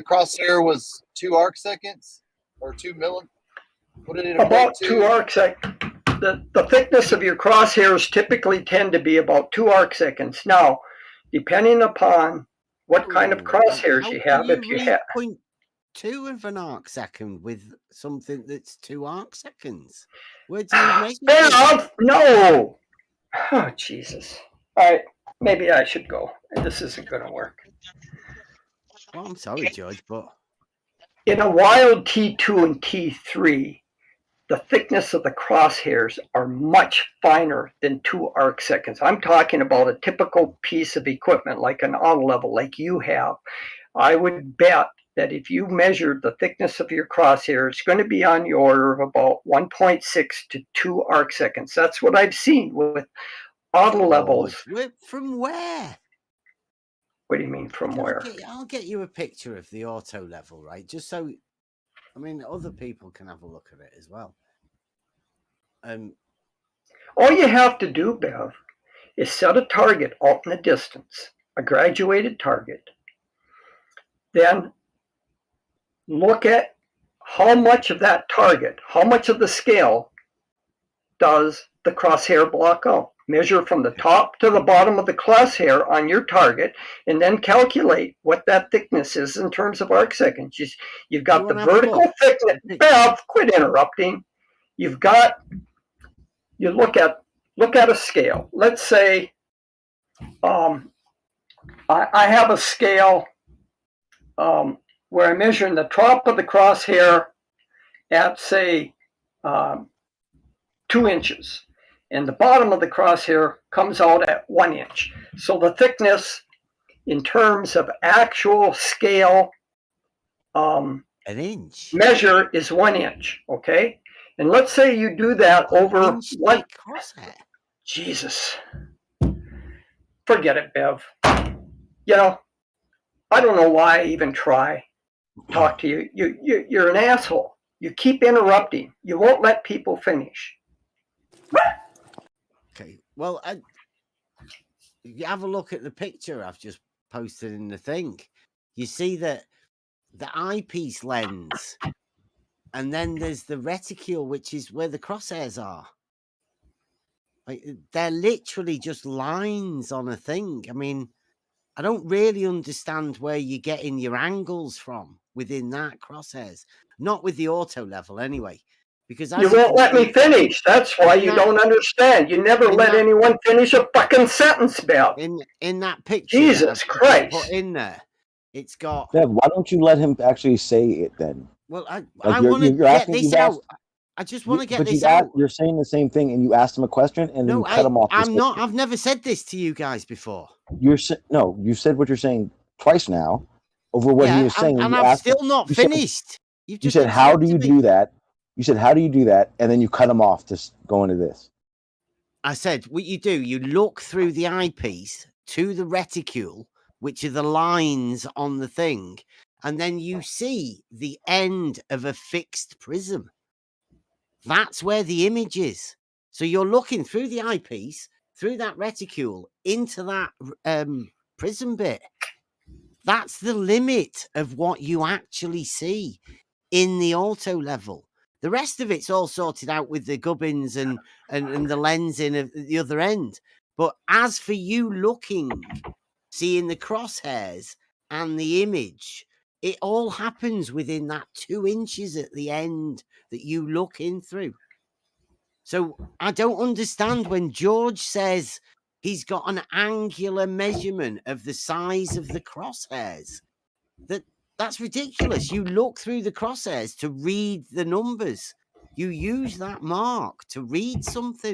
the crosshair was 2 arc seconds or 2 milli. What did it about 2 arc seconds. The thickness of your crosshairs typically tend to be about 2 arc seconds. Now, depending upon what kind of crosshairs you have, if you have 0.2 of an arc second with something that's 2 arc seconds, where do you make it? No. Oh, Jesus. All right, maybe I should go. This isn't going to work. Well, I'm sorry, George, but in a wild T2 and T3, the thickness of the crosshairs are much finer than 2 arc seconds. I'm talking about a typical piece of equipment like an auto level like you have. I would bet that if you measured the thickness of your crosshair, it's going to be on the order of about 1.6 to 2 arc seconds. That's what I've seen with auto levels. From where? What do you mean from where? I'll get you a picture of the auto level, right? Just so, I mean, other people can have a look at it as well. All you have to do, Bev, is set a target out in the distance, a graduated target. Then look at how much of that target, how much of the scale does the crosshair block out. Measure from the top to the bottom of the crosshair on your target, and then calculate what that thickness is in terms of arc seconds. You've got the vertical thickness. Bev, quit interrupting. You look at a scale. Let's say I have a scale where I'm measuring the top of the crosshair at, say, 2 inches. And the bottom of the crosshair comes out at 1 inch. So the thickness in terms of actual scale an inch measure is 1 inch, okay? And let's say you do that over one crosshair. Jesus. Forget it, Bev. You know, I don't know why I even try to talk to you. You're an asshole. You keep interrupting. You won't let people finish. Okay, well, you have a look at the picture I've just posted in the thing. You see that the eyepiece lens, and then there's the reticule, which is where the crosshairs are. Like, they're literally just lines on a thing. I mean, I don't really understand where you're getting your angles from within that crosshairs. Not with the auto level, anyway. Because you won't let me finish. That's why you don't understand. You never let anyone finish a fucking sentence, Bev. In that picture, Jesus Christ, put in there, it's got. Bev, why don't you let him actually say it then? Well, I want to get this out. I just want to get this out. You're saying the same thing, and you asked him a question, and then you cut him off. I'm not. I've never said this to you guys before. You said what you're saying twice now over what he was saying, and I've still not finished. You said, "How do you do that?" You said, "How do you do that?" And then you cut him off to go into this. I said, what you do, you look through the eyepiece to the reticule, which are the lines on the thing, and then you see the end of a fixed prism. That's where the image is. So you're looking through the eyepiece, through that reticule, into that prism bit. That's the limit of what you actually see in the auto level. The rest of it's all sorted out with the gubbins and the lensing of the other end. But as for you looking, seeing the crosshairs and the image, it all happens within that 2 inches at the end that you look in through. So I don't understand when George says he's got an angular measurement of the size of the crosshairs. That's ridiculous. You look through the crosshairs to read the numbers. You use that mark to read something.